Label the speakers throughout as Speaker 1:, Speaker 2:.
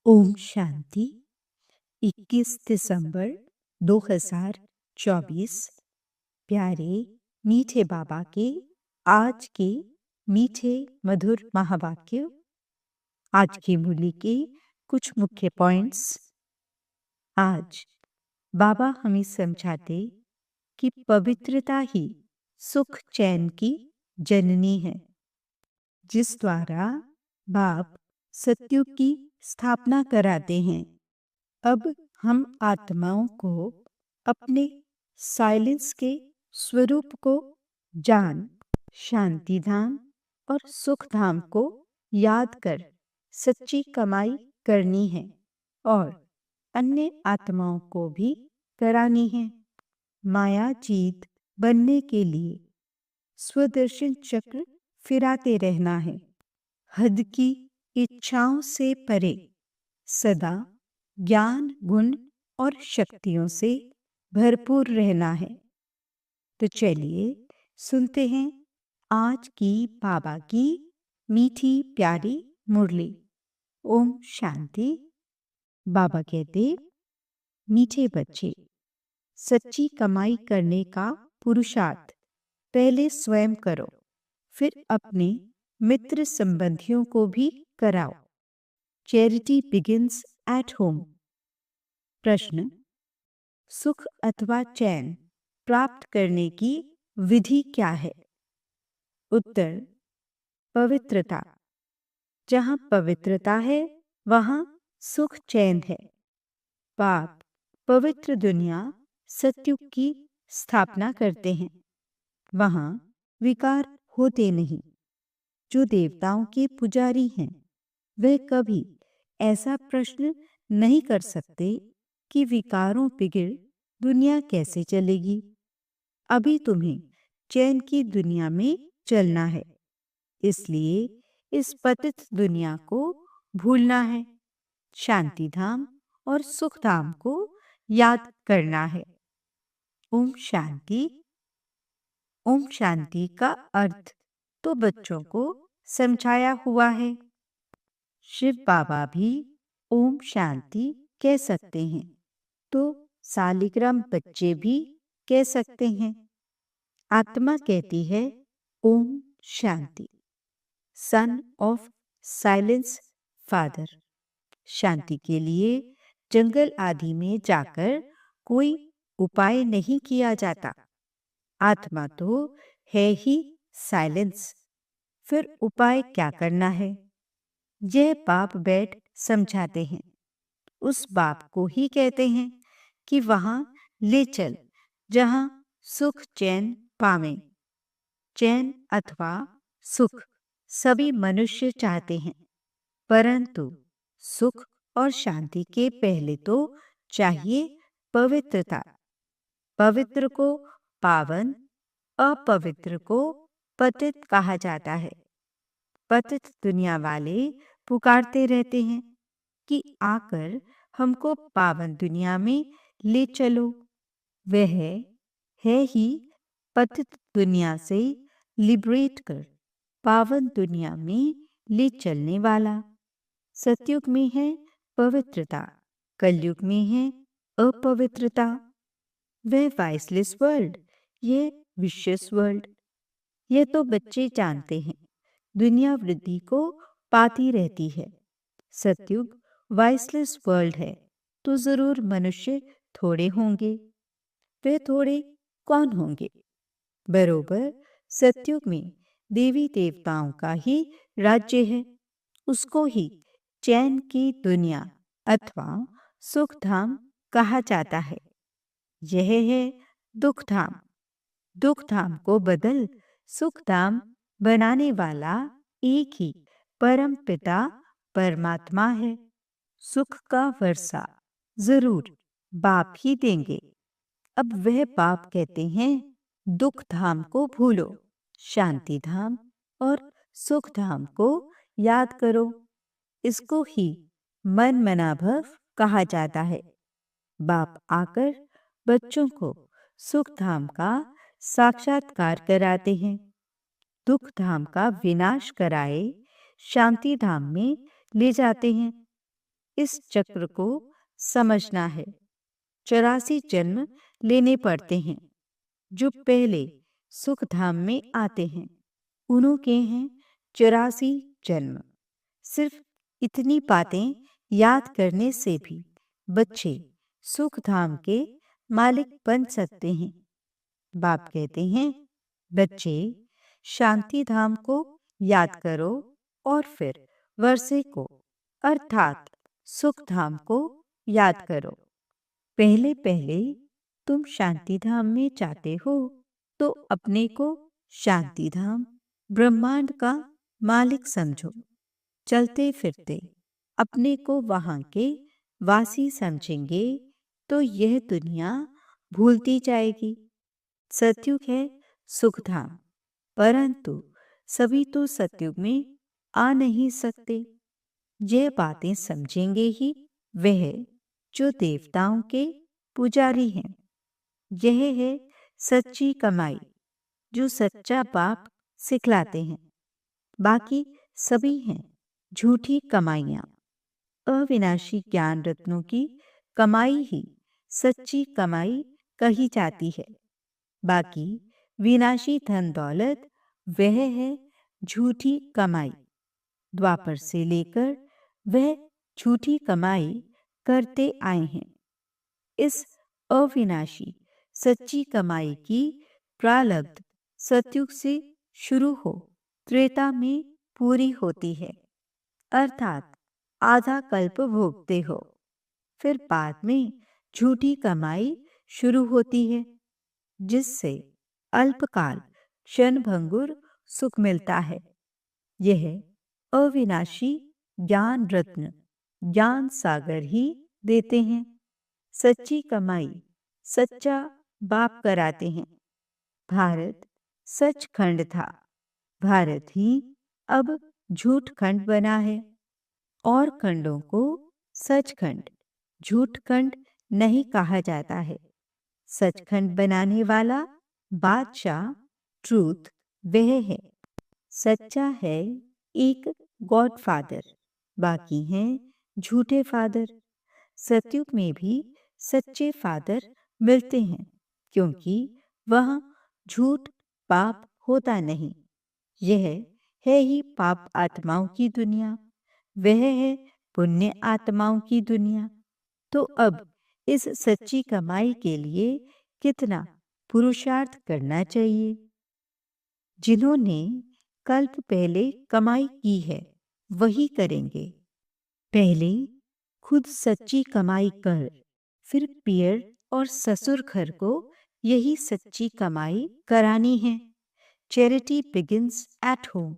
Speaker 1: ओम शांति। 21 दिसंबर 2024। प्यारे मीठे बाबा के आज के मीठे मधुर महावाक्य। आज की मूली के कुछ मुख्य पॉइंट्स। आज बाबा हमें समझाते कि पवित्रता ही सुख चैन की जननी है, जिस द्वारा बाप सत्युग की स्थापना कराते हैं। अब हम आत्माओं को अपने साइलेंस के स्वरूप को जान शांति धाम और सुख धाम को याद कर सच्ची कमाई करनी है और अन्य आत्माओं को भी करानी है। माया जीत बनने के लिए स्वदर्शन चक्र फिराते रहना है। हद की इच्छाओं से परे सदा ज्ञान गुण और शक्तियों से भरपूर रहना है। तो चलिए सुनते हैं आज की बाबा की मीठी प्यारी मुरली। ओम शांति। बाबा कहते, मीठे बच्चे, सच्ची कमाई करने का पुरुषार्थ पहले स्वयं करो, फिर अपने मित्र संबंधियों को भी कराओ। Charity begins at home. प्रश्न: सुख अथवा चैन प्राप्त करने की विधि क्या है? उत्तर: पवित्रता। जहाँ पवित्रता है वहाँ सुख चैन है। बाप पवित्र दुनिया सत्युग की स्थापना करते हैं। वहाँ विकार होते नहीं। जो देवताओं के पुजारी हैं वह कभी ऐसा प्रश्न नहीं कर सकते कि विकारों बिगड़ दुनिया कैसे चलेगी। अभी तुम्हें चैन की दुनिया में चलना है, इसलिए इस पतित दुनिया को भूलना है। शांति धाम और सुख धाम को याद करना है। ओम शांति। ओम शांति का अर्थ तो बच्चों को समझाया हुआ है। शिव बाबा भी ओम शांति कह सकते हैं, तो सालिग्राम बच्चे भी कह सकते हैं। आत्मा कहती है ओम शांति। Son of silence father. शांति के लिए जंगल आदि में जाकर कोई उपाय नहीं किया जाता। आत्मा तो है ही साइलेंस, फिर उपाय क्या करना है? यह बाप बैठ समझाते हैं। उस बाप को ही कहते हैं कि वहां ले चल जहां सुख चैन पावें। चैन अथवा सुख सभी मनुष्य चाहते हैं, परंतु सुख और शांति के पहले तो चाहिए पवित्रता। पवित्र को पावन, अपवित्र को पतित कहा जाता है। पतित दुनिया वाले पुकारते रहते हैं कि आकर हमको पावन दुनिया में ले चलो। वह है ही पतित दुनिया से लिबरेट कर पावन दुनिया में ले चलने वाला। सतयुग में है पवित्रता, कलयुग में है अपवित्रता। वह वाइसलेस वर्ल्ड, ये विशियस वर्ल्ड। ये तो बच्चे जानते हैं। दुनिया वृद्धि को पाती रहती है। सतयुग वाइसलेस वर्ल्ड है, तो जरूर मनुष्य थोड़े होंगे। वे थोड़े कौन होंगे? बरोबर सतयुग में देवी देवताओं का ही राज्य है। उसको ही चैन की दुनिया अथवा सुख धाम कहा जाता है। यह है दुख धाम। दुख धाम को बदल सुख धाम बनाने वाला एक ही परम पिता परमात्मा है। सुख का वर्षा जरूर बाप ही देंगे। अब वह बाप कहते हैं दुख धाम को भूलो, शांति धाम और सुख धाम को याद करो। इसको ही मन मनाभव कहा जाता है। बाप आकर बच्चों को सुख धाम का साक्षात्कार कराते हैं। दुख धाम का विनाश कराए शांति धाम में ले जाते हैं। इस चक्र को समझना है। 84 जन्म लेने पड़ते हैं। जो पहले सुख धाम में आते हैं उन्हों के हैं 84 जन्म। सिर्फ इतनी बातें याद करने से भी बच्चे सुख धाम के मालिक बन सकते हैं। बाप कहते हैं, बच्चे शांति धाम को याद करो और फिर वर्षे को अर्थात सुख धाम को याद करो। पहले पहले तुम शांति धाम में जाते हो तो अपने को शांति धाम ब्रह्मांड का मालिक समझो। चलते फिरते अपने को वहां के वासी समझेंगे तो यह दुनिया भूलती जाएगी। सतयुग है सुख धाम, परंतु सभी तो सतयुग में आ नहीं सकते। यह बातें समझेंगे ही वह जो देवताओं के पुजारी हैं। यह है सच्ची कमाई जो सच्चा बाप सिखलाते हैं। बाकी सभी हैं झूठी कमाइयाँ। अविनाशी ज्ञान रत्नों की कमाई ही सच्ची कमाई कही जाती है। बाकी विनाशी धन दौलत वह है झूठी कमाई। द्वापर से लेकर वह झूठी कमाई करते आए हैं। इस अविनाशी सच्ची कमाई की प्रारब्ध सतयुग से शुरू हो त्रेता में पूरी होती है, अर्थात आधा कल्प भोगते हो। फिर बाद में झूठी कमाई शुरू होती है जिससे अल्पकाल क्षणभंगुर सुख मिलता है। यह अविनाशी ज्ञान रत्न ज्ञान सागर ही देते हैं। सच्ची कमाई सच्चा बाप कराते हैं। भारत सचखंड था, भारत ही अब झूठ खंड बना है। और खंडों को सचखंड झूठ खंड नहीं कहा जाता है। सचखंड बनाने वाला बादशाह ट्रूथ वह है। सच्चा है एक गॉड फादर, बाकी हैं झूठे फादर। सतयुग में भी सच्चे फादर मिलते हैं क्योंकि वह झूठ पाप होता नहीं। यह है ही पाप आत्माओं की दुनिया, वह है पुण्य आत्माओं की दुनिया। तो अब इस सच्ची कमाई के लिए कितना पुरुषार्थ करना चाहिए। जिन्होंने कल्प पहले कमाई की है वही करेंगे। पहले खुद सच्ची कमाई कर, फिर पियर और ससुर घर को यही सच्ची कमाई करानी है। Charity begins at home.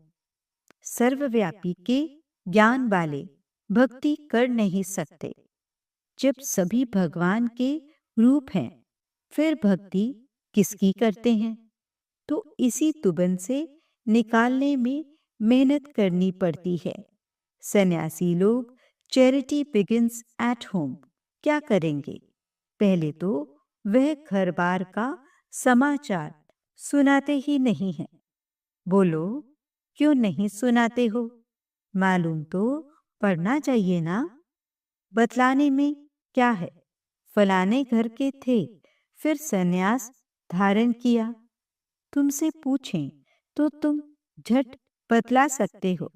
Speaker 1: सर्वव्यापी के ज्ञान वाले भक्ति कर नहीं सकते। जब सभी भगवान के रूप हैं फिर भक्ति किसकी करते हैं। तो इसी तुबन से निकालने में मेहनत करनी पड़ती है। सन्यासी लोग चैरिटी बिगिंस एट होम क्या करेंगे। पहले तो वह घर बार का समाचार सुनाते ही नहीं हैं। बोलो क्यों नहीं सुनाते हो, मालूम तो पढ़ना चाहिए ना। बतलाने में क्या है। फलाने घर के थे फिर सन्यास धारण किया। तुमसे पूछें तो तुम झट बतला सकते हो।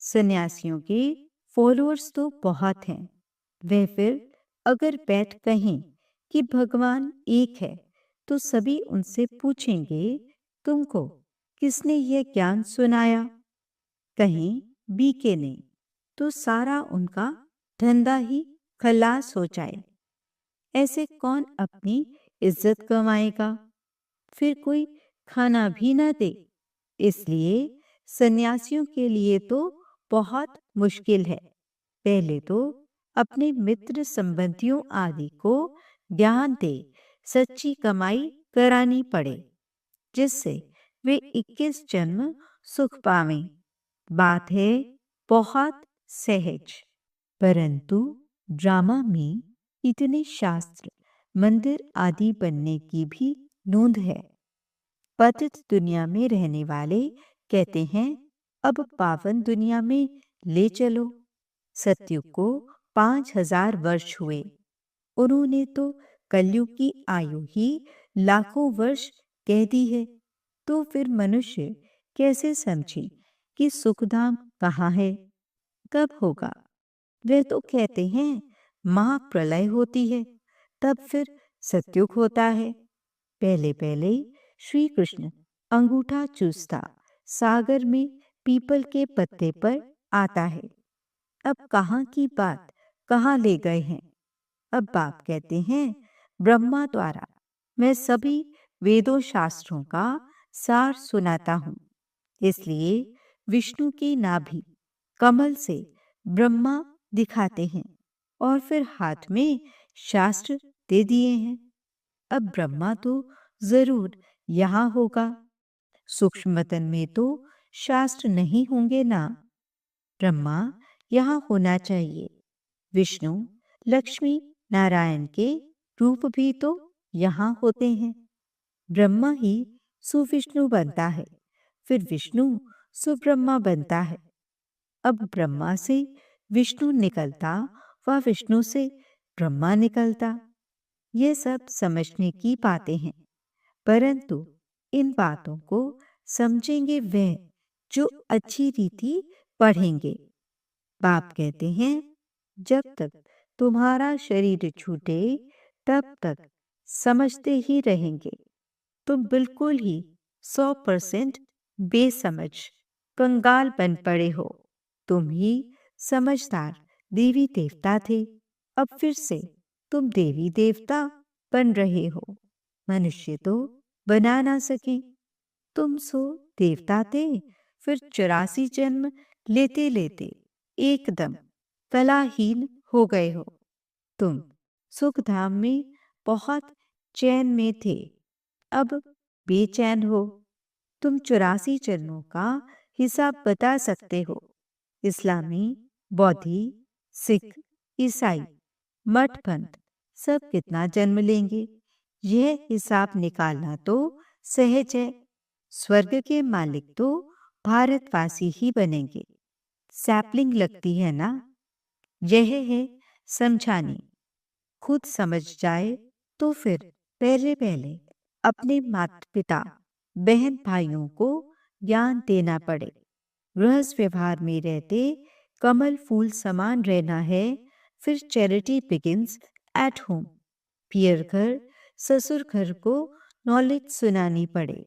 Speaker 1: सन्यासियों के फॉलोअर्स तो बहुत हैं। वे फिर अगर बैठ कहें कि भगवान एक है तो सभी उनसे पूछेंगे तुमको किसने यह ज्ञान सुनाया। कहीं बीके ने तो सारा उनका धंधा ही खलास हो जाए। ऐसे कौन अपनी इज्जत कमाएगा। फिर कोई खाना भी न दे। इसलिए सन्यासियों के लिए तो बहुत मुश्किल है। पहले तो अपने मित्र संबंधियों आदि को ज्ञान दे सच्ची कमाई करानी पड़े जिससे वे 21 जन्म सुख पावें। बात है बहुत सहज, परंतु ड्रामा में इतने शास्त्र मंदिर आदि बनने की भी नोंद है। पतित दुनिया में रहने वाले कहते हैं अब पावन दुनिया में ले चलो। सतयुग को 5,000 वर्ष हुए। उन्होंने तो कलयुग की आयु ही लाखों वर्ष कह दी है। तो फिर मनुष्य कैसे समझे कि सुखधाम कहाँ है, कब होगा? वे तो कहते हैं महाप्रलय होती है, तब फिर सत्युग होता है। पहले पहले श्री कृष्ण अंगूठा चूसता सागर में पीपल के पत्ते पर आता है। अब कहाँ की बात कहाँ ले गए हैं? अब बाप कहते हैं ब्रह्मा द्वारा मैं सभी वेदों शास्त्रों का सार सुनाता हूँ। इसलिए विष्णु की नाभि कमल से ब्रह्मा दिखाते हैं और फिर हाथ में शास्त्र दे दिए हैं। अब ब्रह्मा तो जरूर यहाँ होगा, सूक्ष्मतन में तो शास्त्र नहीं होंगे ना। ब्रह्मा यहाँ होना चाहिए। विष्णु, लक्ष्मी, नारायण के रूप भी तो यहाँ होते हैं। ब्रह्मा ही सुविष्णु बनता है, फिर विष्णु सुब्रह्मा बनता है। अब ब्रह्मा से विष्णु निकलता व विष्णु से ब्रह्मा निकलता। ये सब समझने की बातें हैं, परंतु इन बातों को समझेंगे वह जो अच्छी रीति पढ़ेंगे। बाप कहते हैं जब तक तुम्हारा शरीर छूटे तब तक समझते ही रहेंगे। तुम बिल्कुल ही 100% बेसमझ कंगाल बन पड़े हो। तुम ही समझदार देवी देवता थे, अब फिर से तुम देवी देवता बन रहे हो। मनुष्य तो बना ना सके। तुम सो देवता थे, फिर 84 जन्म लेते लेते एकदम कलाहीन हो गए हो। तुम सुखधाम में बहुत चैन में थे, अब बेचैन हो। तुम 84 जन्मों का हिसाब बता सकते हो। इस्लामी, बौद्धि, सिख, ईसाई, मठपंथ सब कितना जन्म लेंगे, यह हिसाब निकालना तो सहज है। स्वर्ग के मालिक तो भारतवासी ही बनेंगे। सैपलिंग लगती है ना, यह है समझानी। खुद समझ जाए तो फिर पहले पहले अपने माता पिता बहन भाइयों को ज्ञान देना पड़े। गृहस्थ व्यवहार में रहते कमल फूल समान रहना है, फिर चैरिटी बिगिंस एट होम। पियर घर ससुर घर को नॉलेज सुनानी पड़े।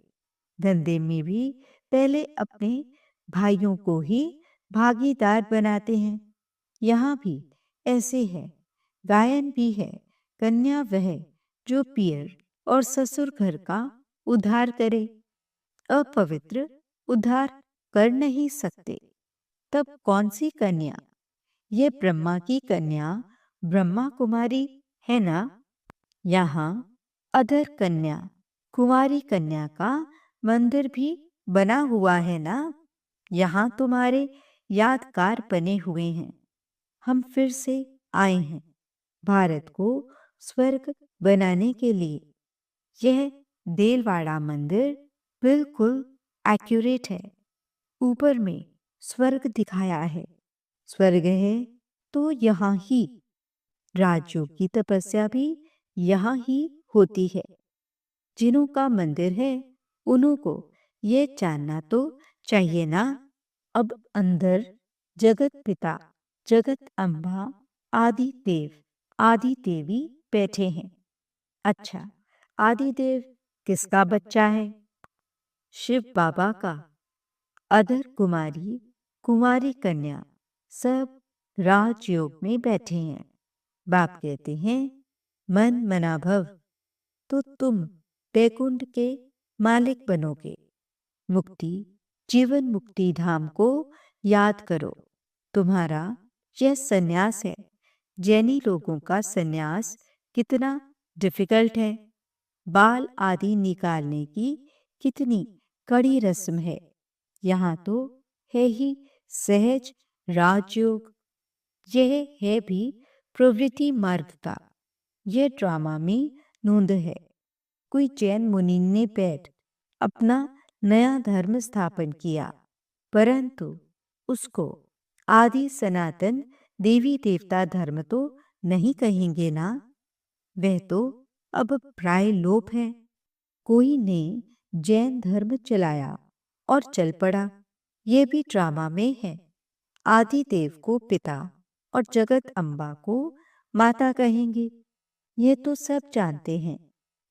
Speaker 1: धंधे में भी पहले अपने भाइयों को ही भागीदार बनाते हैं। यहाँ भी ऐसे है। गायन भी है, कन्या वह जो पियर और ससुर घर का उद्धार करे। अपवित्र उद्धार कर नहीं सकते। तब कौन सी कन्या? ये ब्रह्मा की कन्या ब्रह्मा कुमारी है ना। यहाँ अधर कन्या कुमारी कन्या का मंदिर भी बना हुआ है ना। यहाँ तुम्हारे यादगार बने हुए हैं। हम फिर से आए हैं भारत को स्वर्ग बनाने के लिए। यह देलवाड़ा मंदिर बिल्कुल एक्यूरेट है। ऊपर में स्वर्ग दिखाया है। स्वर्ग है तो यहाँ ही राजयोग की तपस्या भी यहाँ ही होती है। जिन्हों का मंदिर है उन्हों को ये जानना तो चाहिए ना। अब अंदर जगत पिता, जगत अम्बा, आदि देव, आदि देवी बैठे हैं। अच्छा, आदि देव किसका बच्चा है? शिव बाबा का। अधर कुमारी, कुमारी कन्या सब राजयोग में बैठे हैं। बाप कहते हैं मन मना भव, तो तुम बैकुंठ के मालिक बनोगे। मुक्ति, जीवन मुक्ति धाम को याद करो। तुम्हारा यह सन्यास है। जैनी लोगों का सन्यास कितना डिफिकल्ट है। बाल आदि निकालने की कितनी कड़ी रस्म है। यहाँ तो है ही सहज राजयोग। यह है भी प्रवृत्ति मार्ग का। यह ड्रामा में नूंद है। कोई जैन मुनि ने बैठ अपना नया धर्म स्थापन किया, परंतु उसको आदि सनातन देवी देवता धर्म तो नहीं कहेंगे ना, वह तो अब प्राय लोप है। कोई ने जैन धर्म चलाया और चल पड़ा, यह भी ड्रामा में है। आदि देव को पिता और जगत अम्बा को माता कहेंगे। यह तो सब जानते हैं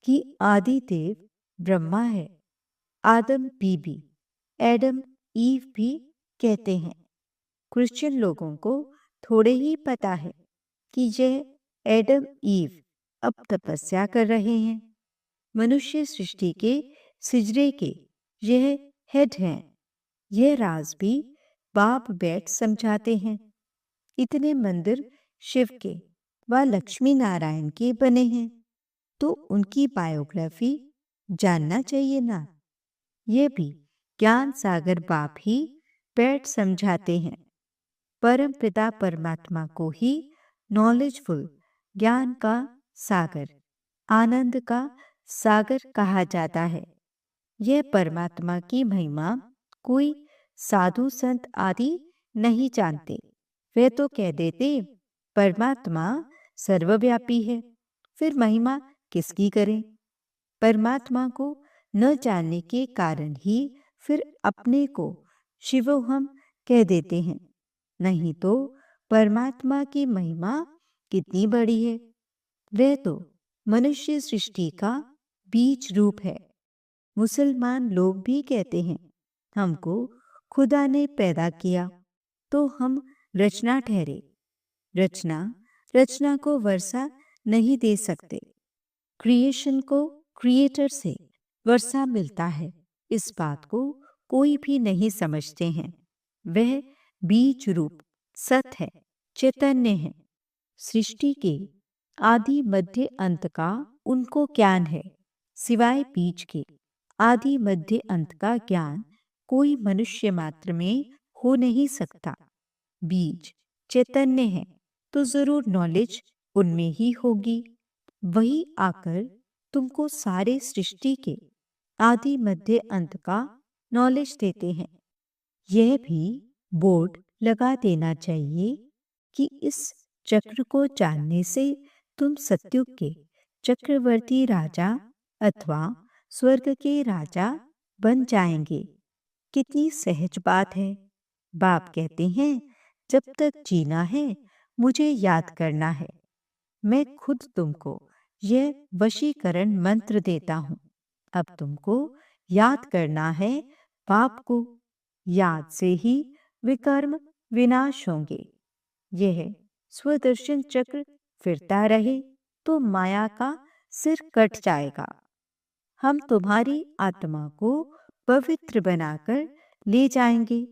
Speaker 1: कि आदि देव ब्रह्मा है। आदम बीबी, एडम ईव भी कहते हैं। क्रिश्चियन लोगों को थोड़े ही पता है कि यह एडम ईव अब तपस्या कर रहे हैं। मनुष्य सृष्टि के सिजरे के यह हेड हैं। यह राज भी बाप बैठ समझाते हैं। इतने मंदिर शिव के व लक्ष्मी नारायण के बने हैं, तो उनकी बायोग्राफी जानना चाहिए ना। ये भी ज्ञान सागर बाप ही बैठ समझाते हैं। परम पिता परमात्मा को ही नॉलेजफुल, ज्ञान का सागर, आनंद का सागर कहा जाता है। यह परमात्मा की महिमा कोई साधु संत आदि नहीं जानते। वे तो कह देते परमात्मा सर्वव्यापी है, फिर महिमा किसकी करें। परमात्मा को न जानने के कारण ही फिर अपने को शिवोहम कह देते हैं। नहीं तो परमात्मा की महिमा कितनी बड़ी है। वह तो मनुष्य सृष्टि का बीज रूप है। मुसलमान लोग भी कहते हैं हमको खुदा ने पैदा किया तो हम रचना ठहरे। रचना को वर्षा नहीं दे सकते। क्रिएशन को क्रिएटर से वर्षा मिलता है, इस बात को कोई भी नहीं समझते हैं। वह बीज रूप सत है, चैतन्य है। सृष्टि के आदि मध्य अंत का उनको ज्ञान है। सिवाय बीज के आदि मध्य अंत का ज्ञान कोई मनुष्य मात्र में हो नहीं सकता। बीज चैतन्य है तो जरूर नॉलेज उनमें ही होगी। वही आकर तुमको सारे सृष्टि के आदि मध्य अंत का नॉलेज देते हैं। यह भी बोर्ड लगा देना चाहिए कि इस चक्र को जानने से तुम सत्युग के चक्रवर्ती राजा अथवा स्वर्ग के राजा बन जाएंगे। कितनी सहज बात है। बाप कहते हैं जब तक जीना है मुझे याद करना है। मैं खुद तुमको यह वशीकरण मंत्र देता हूँ। अब तुमको याद करना है बाप को। याद से ही विकर्म विनाश होंगे। यह स्वदर्शन चक्र फिरता रहे तो माया का सिर कट जाएगा। हम तुम्हारी आत्मा को पवित्र बनाकर ले जाएंगे।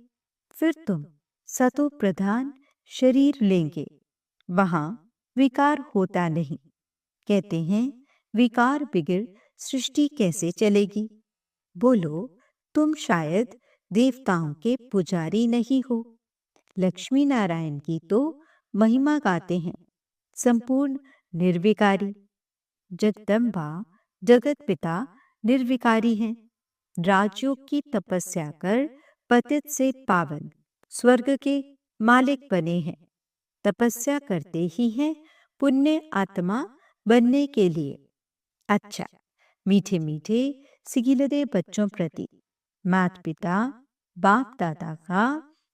Speaker 1: फिर तुम सतो प्रधान शरीर लेंगे। वहां विकार होता नहीं। कहते हैं विकार बिगड़ सृष्टि कैसे चलेगी। बोलो तुम शायद देवताओं के पुजारी नहीं हो। लक्ष्मी नारायण की तो महिमा गाते हैं, संपूर्ण निर्विकारी। जगदम्बा जगत पिता निर्विकारी हैं। राजयोग की तपस्या कर पतित से पावन स्वर्ग के मालिक बने हैं। तपस्या करते ही हैं पुण्य आत्मा बनने के लिए। अच्छा, मीठे मीठे सिगिलदे बच्चों प्रति माता पिता बाप दादा का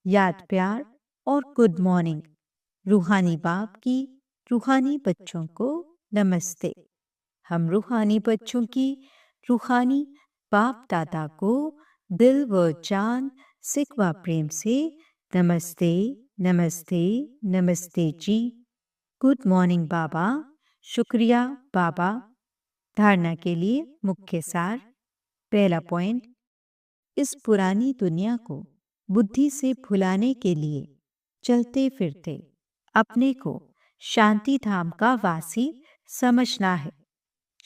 Speaker 1: याद प्यार और गुड मॉर्निंग। रूहानी बाप की रूहानी बच्चों को नमस्ते। हम रूहानी बच्चों की रूहानी बाप दादा को दिल व जान सिक व प्रेम से नमस्ते नमस्ते नमस्ते जी। गुड मॉर्निंग बाबा। शुक्रिया बाबा। धारणा के लिए मुख्य सार। पहला पॉइंट, इस पुरानी दुनिया को बुद्धि से भुलाने के लिए चलते फिरते अपने को शांति धाम का वासी समझना है।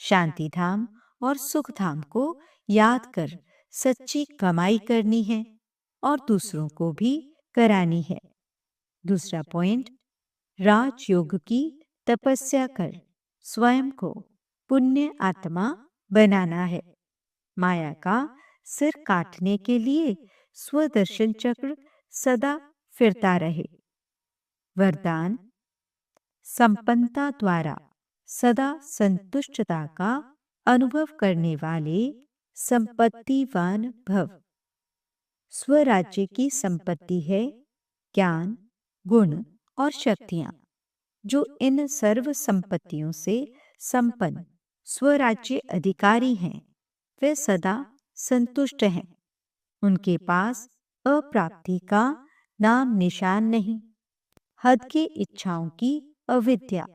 Speaker 1: शांति धाम और सुख धाम को याद कर सच्ची कमाई करनी है और दूसरों को भी करानी है। दूसरा पॉइंट, राजयोग की तपस्या कर स्वयं को पुण्य आत्मा बनाना है। माया का सिर काटने के लिए स्वदर्शन चक्र सदा फिरता रहे। वरदान संपन्नता द्वारा सदा संतुष्टता का अनुभव करने वाले संपत्तिवान भव। स्वराज्य की संपत्ति है ज्ञान, गुण और शक्तियां। जो इन सर्व संपत्तियों से संपन्न स्वराज्य अधिकारी हैं, वे सदा संतुष्ट हैं। उनके पास अप्राप्ति का नाम निशान नहीं। हद की इच्छाओं की अविद्या,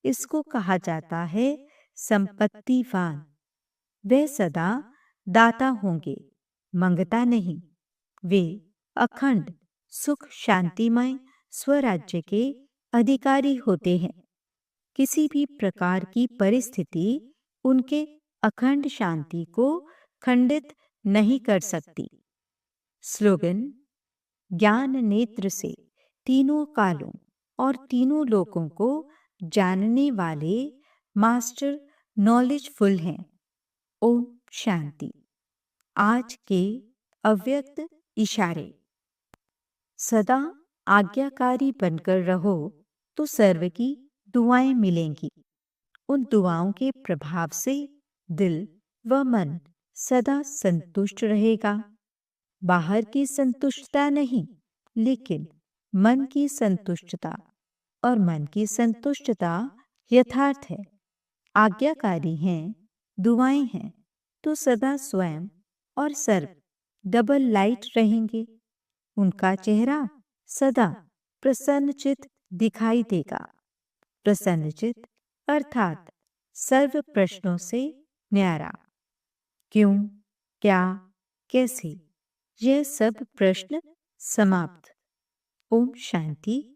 Speaker 1: इसको कहा जाता है संपत्तिवान। वे सदा दाता होंगे, मंगता नहीं। वे अखंड सुख शांतिमय स्वराज्य के अधिकारी होते हैं। किसी भी प्रकार की परिस्थिति उनके अखंड शांति को खंडित नहीं कर सकती। स्लोगन: ज्ञान नेत्र से तीनों कालों और तीनों लोकों को जानने वाले मास्टर नॉलेजफुल हैं। ओम शांति। आज के अव्यक्त इशारे: सदा आज्ञाकारी बनकर रहो तो सर्व की दुआएं मिलेंगी। उन दुआओं के प्रभाव से दिल व मन सदा संतुष्ट रहेगा। बाहर की संतुष्टता नहीं, लेकिन मन की संतुष्टता, और मन की संतुष्टता यथार्थ है। आज्ञाकारी हैं, दुआएं हैं, तो सदा स्वयं और सर्व डबल लाइट रहेंगे। उनका चेहरा सदा प्रसन्नचित दिखाई देगा। प्रसन्नचित अर्थात सर्व प्रश्नों से न्यारा। क्यों, क्या, कैसे, यह सब प्रश्न समाप्त। ओम शांति।